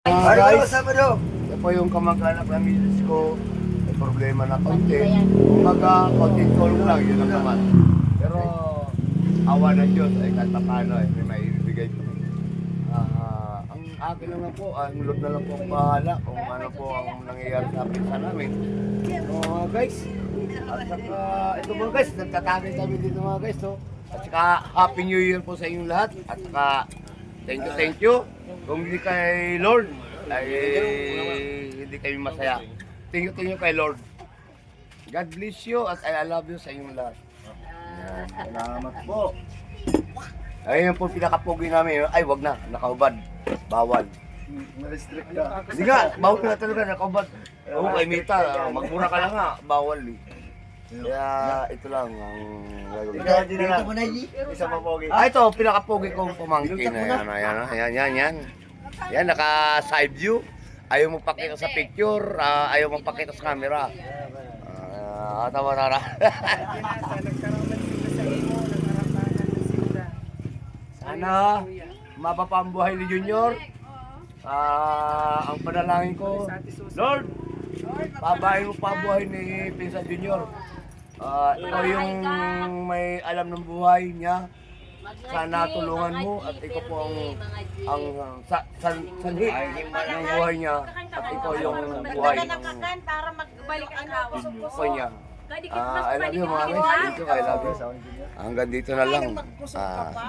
Guys, ito po yung kamag-anak ng misis ko. May problema na konti. Kumaga, konting tulong lang, yun lang naman. Pero, awa ng Diyos ay kahit paano may maibigay po. Ang akin lang po, ang Lord na lang po ang bahala kung ano po ang nangyayari sa pinsa namin. So, guys, at saka, ito po guys, nagtatagay kami dito mga guys. So, at saka, Happy New Year po sa inyong lahat. At saka, thank you. Kung hindi kay Lord, ay hindi kayo masaya. Thank you kay Lord. God bless you at I love you sa inyong lahat. Salamat po. Ayun po pinakapogi namin. Ay, wag na. Nakahubad. Bawal. Ma-restrict ka. Hindi nga, bawal na talaga. Nakahubad. Oo, kay Mita. Magmura ka lang nga. Bawal eh. Kaya ito lang ang gagawin. Ikaw din na lang. Isa pa pogi. Ito, pinakapogi kong pamangkin. Ayan. Yan, naka-side view. Ayaw magpakita sa picture. Ayaw magpakita sa camera. Tama. Sana mapapambuhay ni Junior. Ang panalangin ko, Lord, pabahay mo pabuhay ni Pinsan Junior. Ikaw yung may alam ng buhay niya. Sana tulungan mo at ikaw po ang sanhi ng buhay niya at ikaw yung buhay ng para magbalik ang buhay niya. I love you mga guys. Thank you, I love you. Hanggang dito na lang.